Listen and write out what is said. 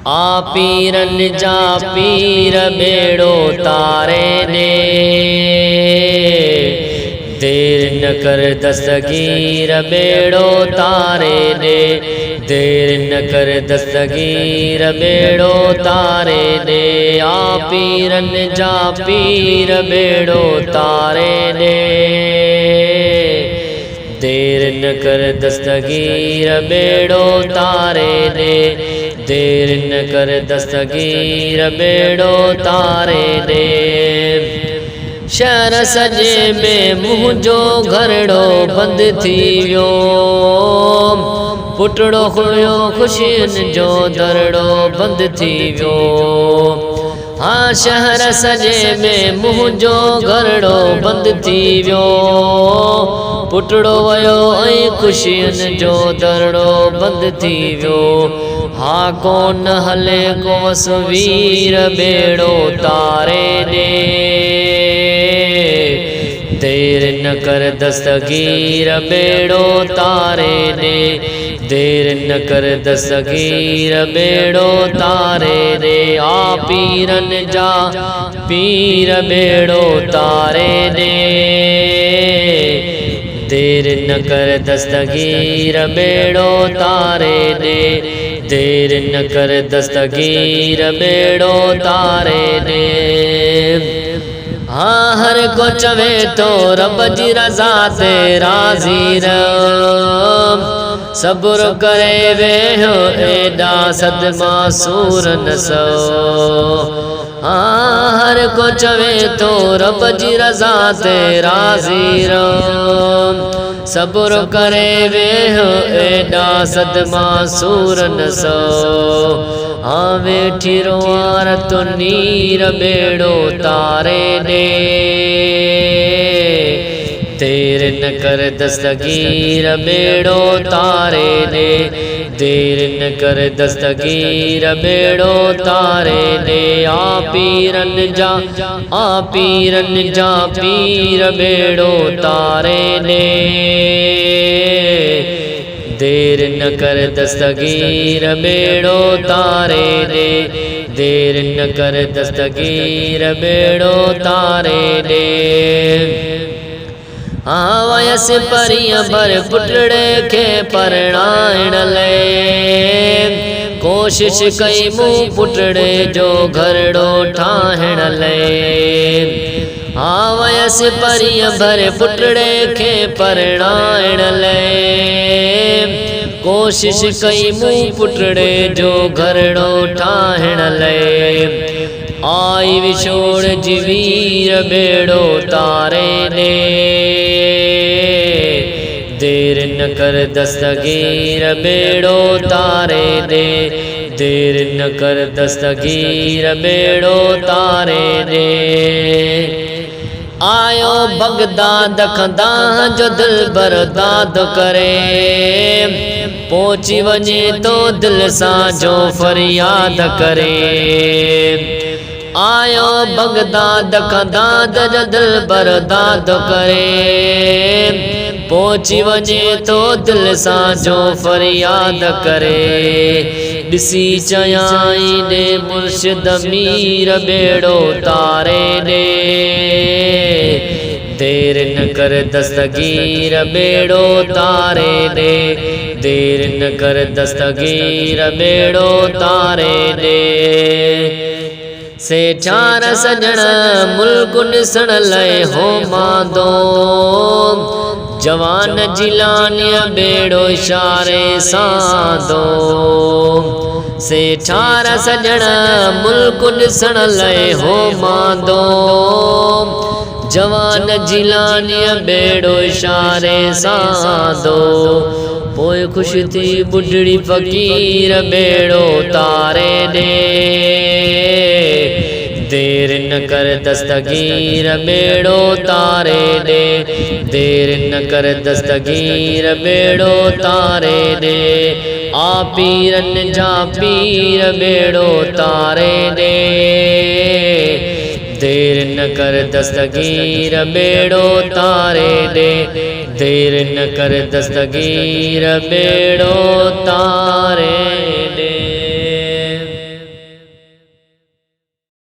आ पीरन जा पीर बेड़ो तारे ने, देर न कर दस्तगीर बेड़ो तारे ने, देर न कर दस्तगीर बेड़ो तारे ने। आ पीरन जा पीर बेड़ो तारे ने, देर न कर दस्तगीर बेड़ो तारे ने, देर न कर दस्तगीर बेड़ो तारे ने। शहर सजे में मुंहिंजो घरड़ो बंद थी वियो, पुटड़ो खुलियो खुशियुनि जो दरड़ो बंद थी वियो। हाँ शहर सजे में मुंहिंजो घरड़ो बंद थी वियो, पुटड़ो वयो ऐं खुशियुनि जो दरड़ो बंद थी वियो। हाँ कोन हले को वीर बेड़ो तारे ने, देर न कर दस्तगीर बेड़ो तारे ने, देर न कर दस्तगीर बेड़ो तारे ने। आ पीरन जा पीर बेड़ो तारे ने, देर न कर दस्तगीर बेड़ो तारे ने, देर न कर दस्तगीर बेड़ो तारे ने। हाँ हर को चवे तो रब जी रज़ा ते राज़ी रह, सब्र करे वेहो एडा सदमा सूर न सो। हाँ हर को चवे तो रब जी रज़ा ते राज़ी रह, सब्र करे वेहो एडा सदमा सूर न सो। हाँ वेठी रोआर तो नीर बेड़ो तारे ने, देर न कर दस्तगीर बेड़ो तारे ने, देर न कर दस्तगीर बेड़ो तारे ने। आ पीरन जा पीर बेड़ो तारे ने, देर न कर दस्तगीर बेड़ो तारे ने, देर न कर दस्तगीर बेड़ो तारे ने। हाँ वयस परिय भर पुटड़े के परणाइण ले, कोशिश कई मुँह पुटड़े जो घरड़ो ठाहिण ले। हाँ वयस परिय भर पुटड़े के परणाइण ले, कोशिश कई मुँह पुटड़े जो घरड़ो ठाहिण ले। आई विछोड़ जी वीर बेड़ो तारे ने, देर न कर दस्तगीर बेड़ो तारे ने, देर न कर दस्तगीर बेड़ो तारे ने। आयो बगदाद खंदा जो दिल बर्दाद करे, पहुंची वञे तो दिल सां जो फरियाद करे। आयो बगदाद खंदाद जो दिल बर्दाद करे, पहुंची वञे तो दिल सां जो फरियाद करे। ॾिसी चयाई ने मुर्शिद मीर बेड़ो तारे ने, देर न कर दस्तगीर बेड़ो तारे ने, देर न कर दस्तगीर बेड़ो तारे ने। से चार सजण मुल्क ॾिसण लय हो मांदो, जवान जिलानिया बेड़ो इशारे सां दो। से चार सजण मुल्क ॾिसण लय हो मांदो, जवान जिलानिया बेड़ो इशारे सां दो। पोइ खुश थी बुढ़ड़ी फ़कीर बेड़ो तारे ने, देर न कर दस्तगीर बेड़ो तारे ने, देर न कर दस्तगीर बेड़ो तारे ने। आ पीरन जा पीर बेड़ो तारे ने, देर न कर दस्तगीर बेड़ो तारे ने, देर न कर दस्तगीर बेड़ो तारे ने।